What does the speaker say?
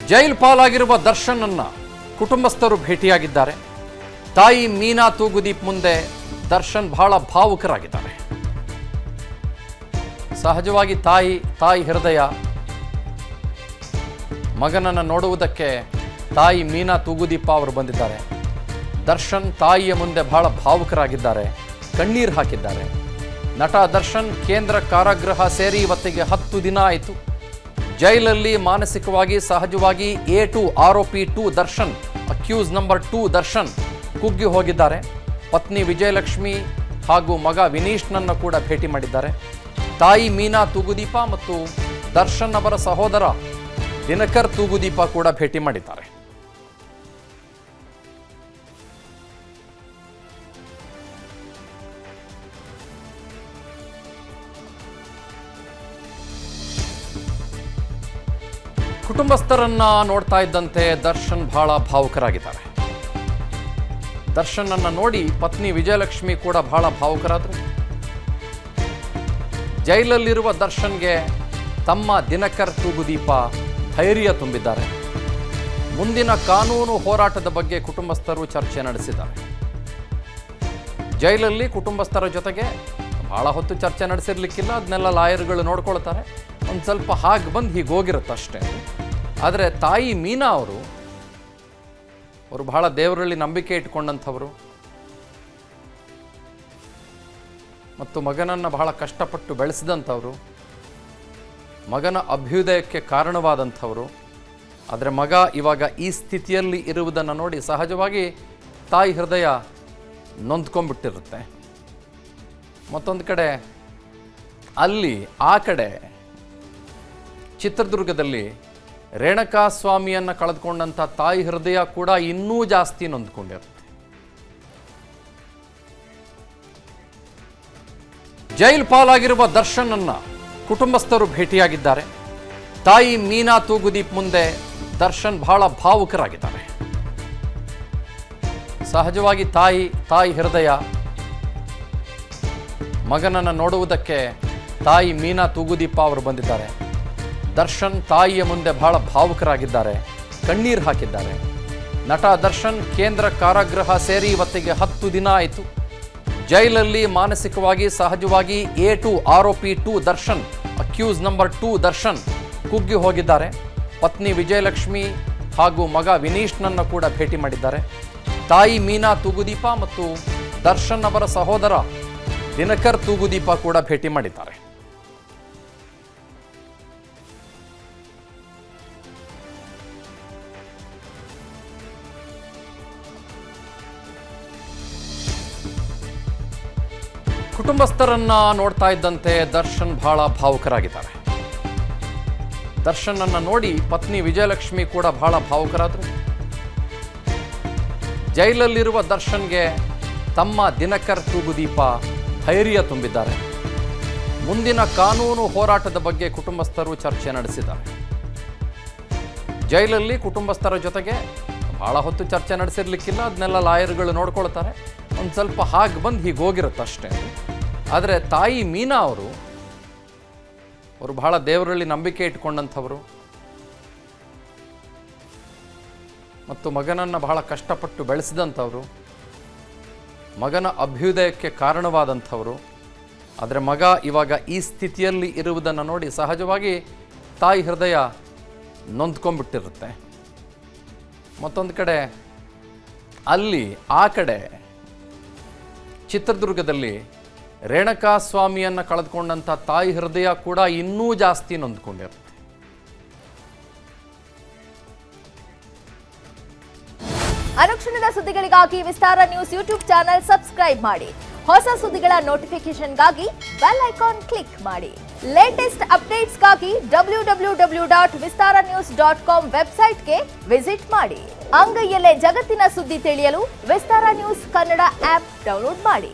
ಜೈಲು ಪಾಲಾಗಿರುವ ದರ್ಶನ್ ಅನ್ನ ಕುಟುಂಬಸ್ಥರು ಭೇಟಿಯಾಗಿದ್ದಾರೆ. ತಾಯಿ ಮೀನಾ ತೂಗುದೀಪ್ ಮುಂದೆ ದರ್ಶನ್ ಬಹಳ ಭಾವುಕರಾಗಿದ್ದಾರೆ. ಸಹಜವಾಗಿ ತಾಯಿ ಹೃದಯ ಮಗನನ್ನು ನೋಡುವುದಕ್ಕೆ ತಾಯಿ ಮೀನಾ ತೂಗುದೀಪ ಅವರು ಬಂದಿದ್ದಾರೆ. ದರ್ಶನ್ ತಾಯಿಯ ಮುಂದೆ ಬಹಳ ಭಾವುಕರಾಗಿದ್ದಾರೆ, ಕಣ್ಣೀರು ಹಾಕಿದ್ದಾರೆ. ನಟ ದರ್ಶನ್ ಕೇಂದ್ರ ಕಾರಾಗೃಹ ಸೇರಿ ಇವತ್ತಿಗೆ 10 ದಿನ ಆಯಿತು. ಜೈಲಲ್ಲಿ ಮಾನಸಿಕವಾಗಿ ಸಹಜವಾಗಿ A2 ಆರೋಪಿ 2 ದರ್ಶನ್, ಅಕ್ಯೂಸ್ ನಂಬರ್ 2 ದರ್ಶನ್ ಕುಗ್ಗಿ ಹೋಗಿದ್ದಾರೆ. ಪತ್ನಿ ವಿಜಯಲಕ್ಷ್ಮಿ ಹಾಗೂ ಮಗ ವಿನೀಶ್ನನ್ನು ಕೂಡ ಭೇಟಿ ಮಾಡಿದ್ದಾರೆ. ತಾಯಿ ಮೀನಾ ತೂಗುದೀಪ ಮತ್ತು ದರ್ಶನ್ ಅವರ ಸಹೋದರ ದಿನಕರ್ ತೂಗುದೀಪ ಕೂಡ ಭೇಟಿ ಮಾಡಿದ್ದಾರೆ. ಕುಟುಂಬಸ್ಥರನ್ನ ನೋಡ್ತಾ ಇದ್ದಂತೆ ದರ್ಶನ್ ಬಹಳ ಭಾವುಕರಾಗಿದ್ದಾರೆ. ದರ್ಶನ್ ಅನ್ನ ನೋಡಿ ಪತ್ನಿ ವಿಜಯಲಕ್ಷ್ಮಿ ಕೂಡ ಬಹಳ ಭಾವುಕರಾದರು. ಜೈಲಲ್ಲಿರುವ ದರ್ಶನ್ಗೆ ತಮ್ಮ ದಿನಕರ್ ತೂಗುದೀಪ ಧೈರ್ಯ ತುಂಬಿದ್ದಾರೆ. ಮುಂದಿನ ಕಾನೂನು ಹೋರಾಟದ ಬಗ್ಗೆ ಕುಟುಂಬಸ್ಥರು ಚರ್ಚೆ ನಡೆಸಿದ್ದಾರೆ. ಜೈಲಲ್ಲಿ ಕುಟುಂಬಸ್ಥರ ಜೊತೆಗೆ ಬಹಳ ಹೊತ್ತು ಚರ್ಚೆ ನಡೆಸಿರ್ಲಿಕ್ಕಿಲ್ಲ, ಅದನ್ನೆಲ್ಲ ಲಾಯರ್ಗಳು ನೋಡ್ಕೊಳ್ತಾರೆ. ಒಂದು ಸ್ವಲ್ಪ ಹಾಗೆ ಬಂದು ಹೀಗೆ ಹೋಗಿರುತ್ತಷ್ಟೇ. ಆದರೆ ತಾಯಿ ಮೀನಾ ಅವರು ಬಹಳ ದೇವರಲ್ಲಿ ನಂಬಿಕೆ ಇಟ್ಕೊಂಡಂಥವರು ಮತ್ತು ಮಗನನ್ನು ಬಹಳ ಕಷ್ಟಪಟ್ಟು ಬೆಳೆಸಿದಂಥವರು, ಮಗನ ಅಭ್ಯುದಯಕ್ಕೆ ಕಾರಣವಾದಂಥವರು. ಆದರೆ ಮಗ ಇವಾಗ ಈ ಸ್ಥಿತಿಯಲ್ಲಿ ಇರುವುದನ್ನು ನೋಡಿ ಸಹಜವಾಗಿ ತಾಯಿ ಹೃದಯ ನೊಂದ್ಕೊಂಡ್ಬಿಟ್ಟಿರುತ್ತೆ. ಮತ್ತೊಂದು ಕಡೆ ಆ ಕಡೆ ಚಿತ್ರದುರ್ಗದಲ್ಲಿ ರೇಣುಕಾ ಸ್ವಾಮಿಯನ್ನು ಕಳೆದುಕೊಂಡಂಥ ತಾಯಿ ಹೃದಯ ಕೂಡ ಇನ್ನೂ ಜಾಸ್ತಿ ನೊಂದ್ಕೊಂಡಿರುತ್ತೆ. ಜೈಲು ಪಾಲಾಗಿರುವ ದರ್ಶನ್ ಅನ್ನ ಕುಟುಂಬಸ್ಥರು ಭೇಟಿಯಾಗಿದ್ದಾರೆ. ತಾಯಿ ಮೀನಾ ತೂಗುದೀಪ್ ಮುಂದೆ ದರ್ಶನ್ ಬಹಳ ಭಾವುಕರಾಗಿದ್ದಾರೆ. ಸಹಜವಾಗಿ ತಾಯಿ ಹೃದಯ ಮಗನನ್ನು ನೋಡುವುದಕ್ಕೆ ತಾಯಿ ಮೀನಾ ತೂಗುದೀಪ ಅವರು ಬಂದಿದ್ದಾರೆ. ದರ್ಶನ್ ತಾಯಿಯ ಮುಂದೆ ಬಹಳ ಭಾವುಕರಾಗಿದ್ದಾರೆ, ಕಣ್ಣೀರು ಹಾಕಿದ್ದಾರೆ. ನಟ ದರ್ಶನ್ ಕೇಂದ್ರ ಕಾರಾಗೃಹ ಸೇರಿ ಇವತ್ತಿಗೆ 10 ದಿನ ಆಯಿತು. ಜೈಲಲ್ಲಿ ಮಾನಸಿಕವಾಗಿ ಸಹಜವಾಗಿ A2 ಆರೋಪಿ 2 ದರ್ಶನ್, ಅಕ್ಯೂಸ್ ನಂಬರ್ 2 ದರ್ಶನ್ ಕುಗ್ಗಿ ಹೋಗಿದ್ದಾರೆ. ಪತ್ನಿ ವಿಜಯಲಕ್ಷ್ಮಿ ಹಾಗೂ ಮಗ ವಿನೀಶ್ನನ್ನು ಕೂಡ ಭೇಟಿ ಮಾಡಿದ್ದಾರೆ. ತಾಯಿ ಮೀನಾ ತೂಗುದೀಪ ಮತ್ತು ದರ್ಶನ್ ಅವರ ಸಹೋದರ ದಿನಕರ್ ತೂಗುದೀಪ ಕೂಡ ಭೇಟಿ ಮಾಡಿದ್ದಾರೆ. ಕುಟುಂಬಸ್ಥರನ್ನ ನೋಡ್ತಾ ಇದ್ದಂತೆ ದರ್ಶನ್ ಬಹಳ ಭಾವುಕರಾಗಿದ್ದಾರೆ. ದರ್ಶನ್ ಅನ್ನ ನೋಡಿ ಪತ್ನಿ ವಿಜಯಲಕ್ಷ್ಮಿ ಕೂಡ ಬಹಳ ಭಾವುಕರಾದರು. ಜೈಲಲ್ಲಿರುವ ದರ್ಶನ್ಗೆ ತಮ್ಮ ದಿನಕರ್ ತೂಗುದೀಪ ಧೈರ್ಯ ತುಂಬಿದ್ದಾರೆ. ಮುಂದಿನ ಕಾನೂನು ಹೋರಾಟದ ಬಗ್ಗೆ ಕುಟುಂಬಸ್ಥರು ಚರ್ಚೆ ನಡೆಸಿದ್ದಾರೆ. ಜೈಲಲ್ಲಿ ಕುಟುಂಬಸ್ಥರ ಜೊತೆಗೆ ಬಹಳ ಹೊತ್ತು ಚರ್ಚೆ ನಡೆಸಿರ್ಲಿಕ್ಕಿಲ್ಲ, ಅದನ್ನೆಲ್ಲ ಲಾಯರ್ಗಳು ನೋಡ್ಕೊಳ್ತಾರೆ. ಒಂದು ಸ್ವಲ್ಪ ಹಾಗೆ ಬಂದು ಹೀಗೆ ಹೋಗಿರುತ್ತಷ್ಟೇ. ಆದರೆ ತಾಯಿ ಮೀನಾ ಅವರು ಬಹಳ ದೇವರಲ್ಲಿ ನಂಬಿಕೆ ಇಟ್ಕೊಂಡಂಥವರು ಮತ್ತು ಮಗನನ್ನು ಬಹಳ ಕಷ್ಟಪಟ್ಟು ಬೆಳೆಸಿದಂಥವರು, ಮಗನ ಅಭ್ಯುದಯಕ್ಕೆ ಕಾರಣವಾದಂಥವರು. ಆದರೆ ಮಗ ಇವಾಗ ಈ ಸ್ಥಿತಿಯಲ್ಲಿ ಇರುವುದನ್ನು ನೋಡಿ ಸಹಜವಾಗಿ ತಾಯಿ ಹೃದಯ ನೊಂದ್ಕೊಂಡ್ಬಿಟ್ಟಿರುತ್ತೆ. ಮತ್ತೊಂದು ಕಡೆ ಆ ಕಡೆ ಚಿತ್ರದುರ್ಗದಲ್ಲಿ ರೇಣುಕಾ ಸ್ವಾಮಿಯನ್ನು ಕಳೆದುಕೊಂಡಂಥ ತಾಯಿ ಹೃದಯ ಕೂಡ ಇನ್ನೂ ಜಾಸ್ತಿ ನೊಂದ್ಕೊಂಡಿರುತ್ತೆ. ಅನುಕ್ಷಣದ ಸುದ್ದಿಗಳಿಗಾಗಿ ವಿಸ್ತಾರ ನ್ಯೂಸ್ ಯೂಟ್ಯೂಬ್ ಚಾನೆಲ್ ಸಬ್ಸ್ಕ್ರೈಬ್ ಮಾಡಿ. ಹೊಸ ಸುದ್ದಿಗಳ ನೋಟಿಫಿಕೇಶನ್ಗಾಗಿ ಬೆಲ್ ಐಕಾನ್ ಕ್ಲಿಕ್ ಮಾಡಿ. ಲೇಟೆಸ್ಟ್ ಅಪ್ಡೇಟ್ಸ್ಗಾಗಿ www.vistaranews.com ವೆಬ್ಸೈಟ್ಗೆ ವಿಸಿಟ್ ಮಾಡಿ. ಅಂಗೈಯಲ್ಲೇ ಜಗತ್ತಿನ ಸುದ್ದಿ ತಿಳಿಯಲು ವಿಸ್ತಾರ ನ್ಯೂಸ್ ಕನ್ನಡ ಆಪ್ ಡೌನ್ಲೋಡ್ ಮಾಡಿ.